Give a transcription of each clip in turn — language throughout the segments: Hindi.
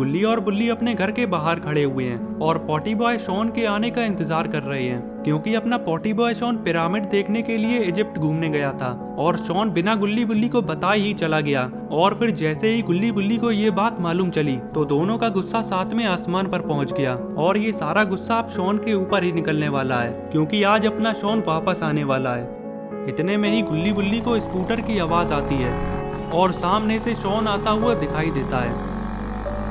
गुल्ली और बुल्ली अपने घर के बाहर खड़े हुए हैं और पॉटी बॉय शॉन के आने का इंतजार कर रहे हैं, क्योंकि अपना पॉटी बॉय शॉन पिरामिड देखने के लिए इजिप्ट घूमने गया था और शॉन बिना गुल्ली बुल्ली को बताए ही चला गया। और फिर जैसे ही गुल्ली बुल्ली को ये बात मालूम चली तो दोनों का गुस्सा सातवें आसमान पर पहुंच गया और ये सारा गुस्सा अब शॉन के ऊपर ही निकलने वाला है, क्योंकि आज अपना शॉन वापस आने वाला है। इतने में ही गुल्ली बुल्ली को स्कूटर की आवाज आती है और सामने से शॉन आता हुआ दिखाई देता है।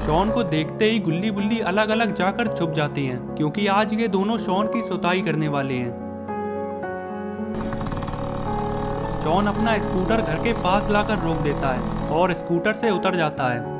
शॉन को देखते ही गुल्ली बुल्ली अलग अलग जाकर छुप जाती हैं, क्योंकि आज ये दोनों शॉन की सुताई करने वाले हैं। शॉन अपना स्कूटर घर के पास लाकर रोक देता है और स्कूटर से उतर जाता है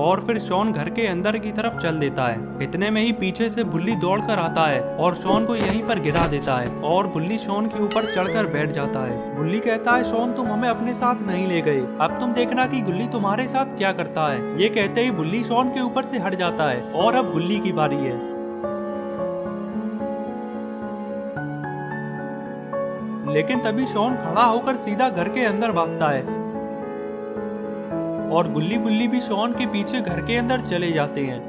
और फिर शॉन घर के अंदर की तरफ चल देता है। इतने में ही पीछे से बुल्ली दौड़कर आता है और शॉन को यहीं पर गिरा देता है और बुल्ली शॉन के ऊपर चढ़कर बैठ जाता है। बुल्ली कहता है, शॉन तुम हमें अपने साथ नहीं ले गए, अब तुम देखना कि गुल्ली तुम्हारे साथ क्या करता है। ये कहते ही बुल्ली शॉन के ऊपर से हट जाता है और अब गुल्ली की बारी है। लेकिन तभी शॉन खड़ा होकर सीधा घर के अंदर भागता है और गुल्ली बुल्ली भी शॉन के पीछे घर के अंदर चले जाते हैं।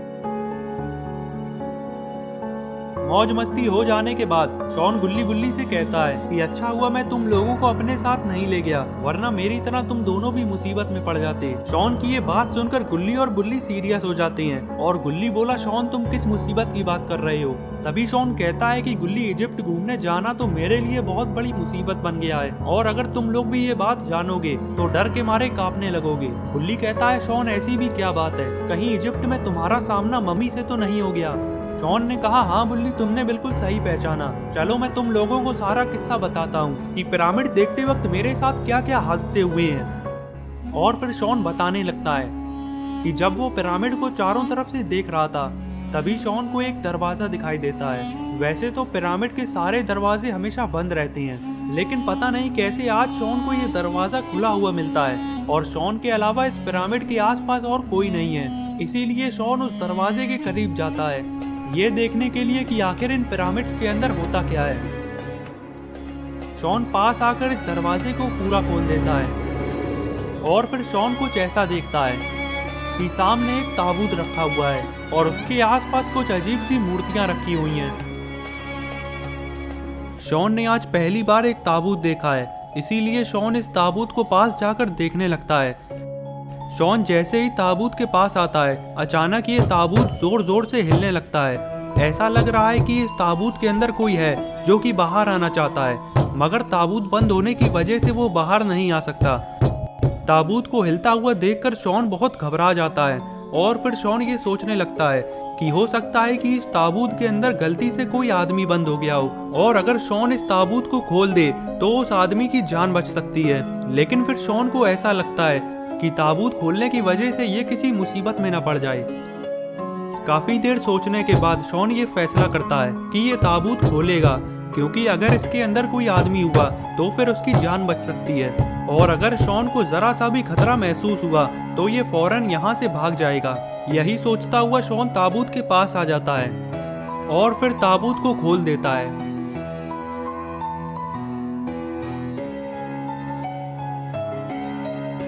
मौज मस्ती हो जाने के बाद शॉन गुल्ली बुल्ली से कहता है कि अच्छा हुआ मैं तुम लोगों को अपने साथ नहीं ले गया, वरना मेरी तरह तुम दोनों भी मुसीबत में पड़ जाते। शॉन की ये बात सुनकर गुल्ली और बुल्ली सीरियस हो जाते हैं और गुल्ली बोला, शॉन तुम किस मुसीबत की बात कर रहे हो। तभी शॉन कहता है कि गुल्ली इजिप्ट घूमने जाना तो मेरे लिए बहुत बड़ी मुसीबत बन गया है और अगर तुम लोग भी ये बात जानोगे तो डर के मारे कांपने लगोगे। गुल्ली कहता है, शॉन ऐसी भी क्या बात है, कहीं इजिप्ट में तुम्हारा सामना मम्मी से तो नहीं हो गया। शॉन ने कहा, हाँ बुल्ली तुमने बिल्कुल सही पहचाना, चलो मैं तुम लोगों को सारा किस्सा बताता हूँ कि पिरामिड देखते वक्त मेरे साथ क्या क्या हादसे हुए हैं। और फिर शॉन बताने लगता है कि जब वो पिरामिड को चारों तरफ से देख रहा था तभी शॉन को एक दरवाजा दिखाई देता है। वैसे तो पिरामिड के सारे दरवाजे हमेशा बंद रहते हैं, लेकिन पता नहीं कैसे आज शॉन को ये दरवाजा खुला हुआ मिलता है और शॉन के अलावा इस पिरामिड के आसपास और कोई नहीं है। इसीलिए शॉन उस दरवाजे के करीब जाता है, ये देखने के लिए कि आखिर इन पिरामिड्स के अंदर होता क्या है। शॉन पास आकर इस दरवाजे को पूरा खोल देता है और फिर शॉन कुछ ऐसा देखता है कि सामने एक ताबूत रखा हुआ है और उसके आसपास कुछ अजीब सी मूर्तियां रखी हुई हैं। शॉन ने आज पहली बार एक ताबूत देखा है, इसीलिए शॉन इस ताबूत को पास जाकर देखने लगता है। शॉन जैसे ही ताबूत के पास आता है अचानक ये ताबूत जोर जोर से हिलने लगता है। ऐसा लग रहा है कि इस ताबूत के अंदर कोई है जो कि बाहर आना चाहता है, मगर ताबूत बंद होने की वजह से वो बाहर नहीं आ सकता। ताबूत को हिलता हुआ देखकर शॉन बहुत घबरा जाता है और फिर शॉन ये सोचने लगता है कि हो सकता है कि इस ताबूत के अंदर गलती से कोई आदमी बंद हो गया हो और अगर शॉन इस ताबूत को खोल दे तो उस आदमी की जान बच सकती है। लेकिन फिर शॉन को ऐसा लगता है कि ताबूत खोलने की वजह से ये किसी मुसीबत में न पड़ जाए। काफी देर सोचने के बाद शॉन ये फैसला करता है कि ये ताबूत खोलेगा, क्योंकि अगर इसके अंदर कोई आदमी हुआ तो फिर उसकी जान बच सकती है और अगर शॉन को जरा सा भी खतरा महसूस हुआ तो ये फौरन यहाँ से भाग जाएगा। यही सोचता हुआ शॉन ताबूत के पास आ जाता है और फिर ताबूत को खोल देता है।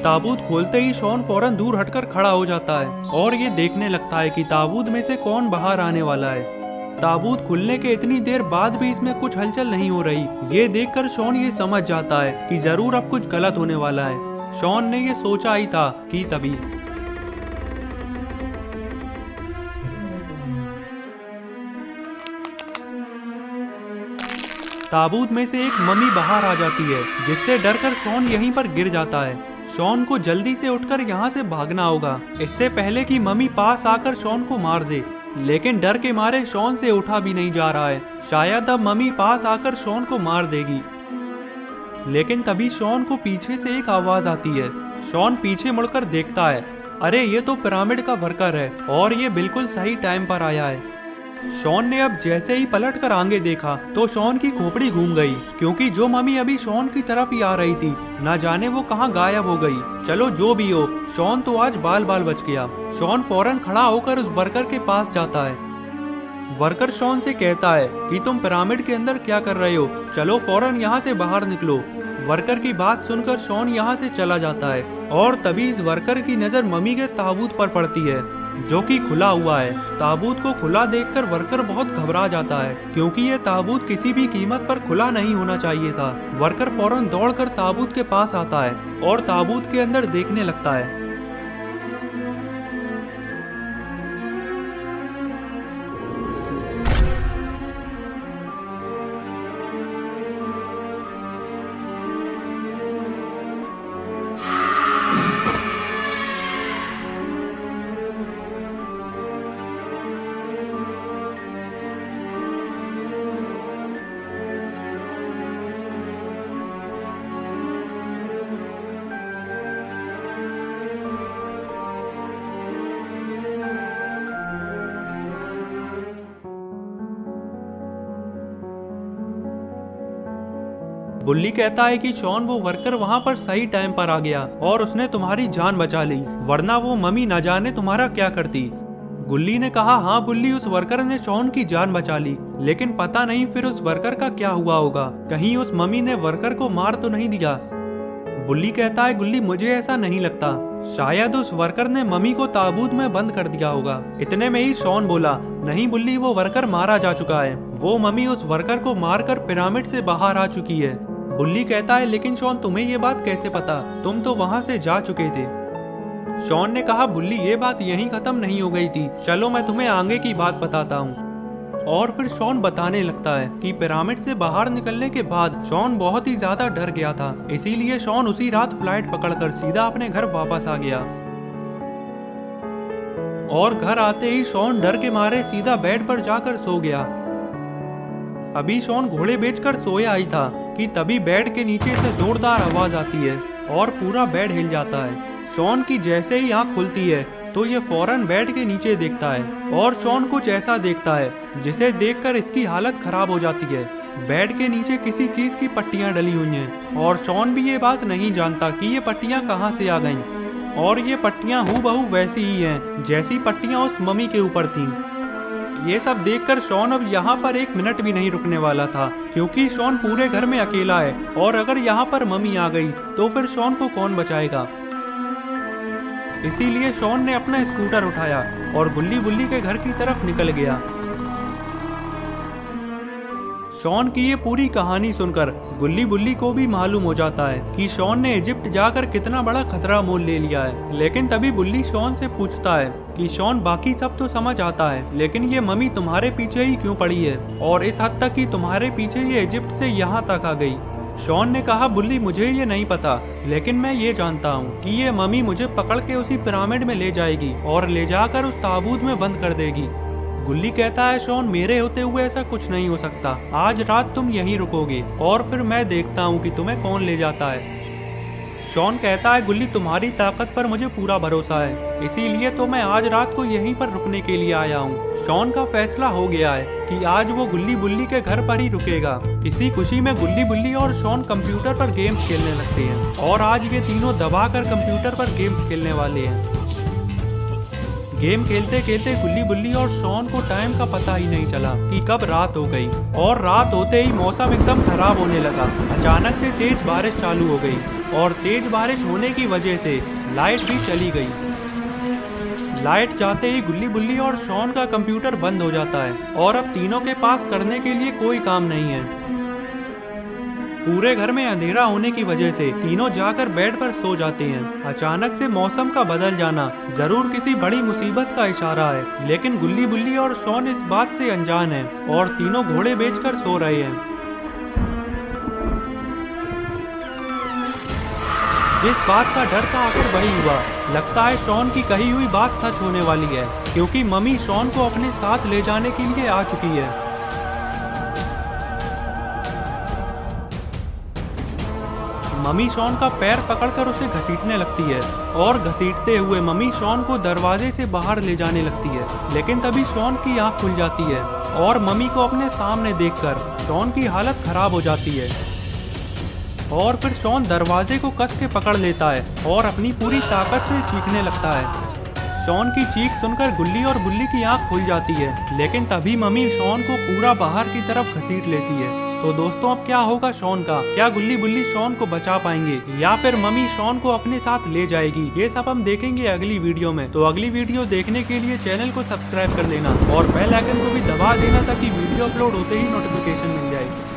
ताबूत खोलते ही शॉन फौरन दूर हटकर खड़ा हो जाता है और ये देखने लगता है कि ताबूत में से कौन बाहर आने वाला है। ताबूत खुलने के इतनी देर बाद भी इसमें कुछ हलचल नहीं हो रही। ये देखकर शॉन ये समझ जाता है कि जरूर अब कुछ गलत होने वाला है। शॉन ने ये सोचा ही था कि तभी ताबूत में से एक मम्मी बाहर आ जाती है, जिससे डरकर शॉन यहीं पर गिर जाता है। शॉन को जल्दी से उठकर यहाँ से भागना होगा, इससे पहले कि मम्मी पास आकर शॉन को मार दे। लेकिन डर के मारे शॉन से उठा भी नहीं जा रहा है, शायद अब मम्मी पास आकर शॉन को मार देगी। लेकिन तभी शॉन को पीछे से एक आवाज आती है। शॉन पीछे मुड़कर देखता है, अरे ये तो पिरामिड का वर्कर है और ये बिल्कुल सही टाइम पर आया है। शॉन ने अब जैसे ही पलट कर आगे देखा तो शॉन की खोपड़ी घूम गई, क्योंकि जो मम्मी अभी शॉन की तरफ ही आ रही थी ना जाने वो कहां गायब हो गई। चलो जो भी हो, शॉन तो आज बाल बाल बच गया। शॉन फौरन खड़ा होकर उस वर्कर के पास जाता है। वर्कर शॉन से कहता है कि तुम पिरामिड के अंदर क्या कर रहे हो, चलो फौरन यहाँ से बाहर निकलो। वर्कर की बात सुनकर शॉन यहाँ से चला जाता है और तभी इस वर्कर की नजर मम्मी के ताबूत पर पड़ती है जो कि खुला हुआ है। ताबूत को खुला देखकर वर्कर बहुत घबरा जाता है क्योंकि ये ताबूत किसी भी कीमत पर खुला नहीं होना चाहिए था। वर्कर फौरन दौड़कर ताबूत के पास आता है और ताबूत के अंदर देखने लगता है। बुल्ली कहता है कि शॉन वो वर्कर वहाँ पर सही टाइम पर आ गया और उसने तुम्हारी जान बचा ली, वरना वो मम्मी न जाने तुम्हारा क्या करती। गुल्ली ने कहा, हाँ बुल्ली, उस वर्कर ने शॉन की जान बचा ली, लेकिन पता नहीं फिर उस वर्कर का क्या हुआ होगा। कहीं उस मम्मी ने वर्कर को मार तो नहीं दिया। बुल्ली कहता है, गुल्ली मुझे ऐसा नहीं लगता, शायद उस वर्कर ने मम्मी को ताबूत में बंद कर दिया होगा। इतने में ही शॉन बोला, नहीं बुल्ली, वो वर्कर मारा जा चुका है। वो मम्मी उस वर्कर को मारकर पिरामिड से बाहर आ चुकी है। बुल्ली कहता है, लेकिन शॉन तुम्हें ये बात कैसे पता? तुम तो वहां से जा चुके थे। शॉन ने कहा, बुल्ली ये बात यहीं खत्म नहीं हो गई थी, चलो मैं तुम्हें आगे की बात बताता हूँ। और फिर शॉन बताने लगता है कि पिरामिड से बाहर निकलने के बाद शॉन बहुत ही ज्यादा डर गया था, इसीलिए शॉन उसी रात फ्लाइट पकड़कर सीधा अपने घर वापस आ गया। और घर आते ही शॉन डर के मारे सीधा बेड पर जाकर सो गया। अभी शॉन घोड़े बेचकर सोया ही था कि तभी बेड के नीचे से जोरदार आवाज आती है और पूरा बेड हिल जाता है। शॉन की जैसे ही आंख खुलती है तो ये फौरन बेड के नीचे देखता है और शॉन कुछ ऐसा देखता है जिसे देखकर इसकी हालत खराब हो जाती है। बेड के नीचे किसी चीज की पट्टियां डली हुई हैं और शॉन भी ये बात नहीं जानता कि ये पट्टियां कहां से आ गईं। और ये पट्टियां हूबहू वैसी ही हैं जैसी पट्टियां उस मम्मी के ऊपर थीं। ये सब देखकर शॉन अब यहाँ पर एक मिनट भी नहीं रुकने वाला था, क्योंकि शॉन पूरे घर में अकेला है और अगर यहाँ पर मम्मी आ गई तो फिर शॉन को कौन बचाएगा। इसीलिए शॉन ने अपना स्कूटर उठाया और गुल्ली बुल्ली के घर की तरफ निकल गया। शॉन की ये पूरी कहानी सुनकर गुल्ली बुल्ली को भी मालूम हो जाता है कि शॉन ने इजिप्ट जाकर कितना बड़ा खतरा मोल ले लिया है। लेकिन तभी बुल्ली शॉन से पूछता है कि शॉन, बाकी सब तो समझ आता है, लेकिन ये मम्मी तुम्हारे पीछे ही क्यों पड़ी है, और इस हद तक कि तुम्हारे पीछे ये इजिप्ट से यहाँ तक आ गई। शॉन ने कहा, बुल्ली मुझे ये नहीं पता, लेकिन मैं ये जानता हूँ कि ये मम्मी मुझे पकड़ के उसी पिरामिड में ले जाएगी और ले जाकर उस ताबूत में बंद कर देगी। गुल्ली कहता है, शॉन मेरे होते हुए ऐसा कुछ नहीं हो सकता, आज रात तुम यहीं रुकोगे और फिर मैं देखता हूँ कि तुम्हें कौन ले जाता है। शॉन कहता है, गुल्ली तुम्हारी ताकत पर मुझे पूरा भरोसा है, इसीलिए तो मैं आज रात को यहीं पर रुकने के लिए आया हूँ। शॉन का फैसला हो गया है कि आज वो गुल्ली बुल्ली के घर पर ही रुकेगा। इसी खुशी में गुल्ली बुल्ली और शॉन कंप्यूटर पर गेम्स खेलने लगते हैं और आज ये तीनों दबाकर कंप्यूटर पर गेम्स खेलने वाले हैं। गेम खेलते खेलते गुल्ली बुल्ली और शॉन को टाइम का पता ही नहीं चला कि कब रात हो गई। और रात होते ही मौसम एकदम खराब होने लगा। अचानक से तेज बारिश चालू हो गई और तेज बारिश होने की वजह से लाइट भी चली गई। लाइट जाते ही गुल्ली बुल्ली और शॉन का कंप्यूटर बंद हो जाता है और अब तीनों के पास करने के लिए कोई काम नहीं है। पूरे घर में अंधेरा होने की वजह से तीनों जाकर बेड पर सो जाते हैं। अचानक से मौसम का बदल जाना जरूर किसी बड़ी मुसीबत का इशारा है, लेकिन गुल्ली बुल्ली और शॉन इस बात से अनजान है और तीनों घोड़े बेचकर सो रहे हैं। जिस बात का डर था आखिर वही हुआ। लगता है शॉन की कही हुई बात सच होने वाली है, क्योंकि मम्मी शॉन को अपने साथ ले जाने के लिए आ चुकी है। मम्मी शॉन का पैर पकड़कर उसे घसीटने लगती है और घसीटते हुए मम्मी शॉन को दरवाजे से बाहर ले जाने लगती है। लेकिन तभी शॉन की आंख खुल जाती है और मम्मी को अपने सामने देखकर शॉन की हालत खराब हो जाती है। और फिर शॉन दरवाजे को कस के पकड़ लेता है और अपनी पूरी ताकत से चीखने लगता है। शॉन की चीख सुनकर गुल्ली और बुल्ली की आंख खुल जाती है, लेकिन तभी मम्मी शॉन को पूरा बाहर की तरफ घसीट लेती है। तो दोस्तों अब क्या होगा शॉन का, क्या गुल्ली बुल्ली शॉन को बचा पाएंगे या फिर मम्मी शॉन को अपने साथ ले जाएगी, ये सब हम देखेंगे अगली वीडियो में। तो अगली वीडियो देखने के लिए चैनल को सब्सक्राइब कर लेना और बेल आइकन को भी दबा देना ताकि वीडियो अपलोड होते ही नोटिफिकेशन मिल जाए।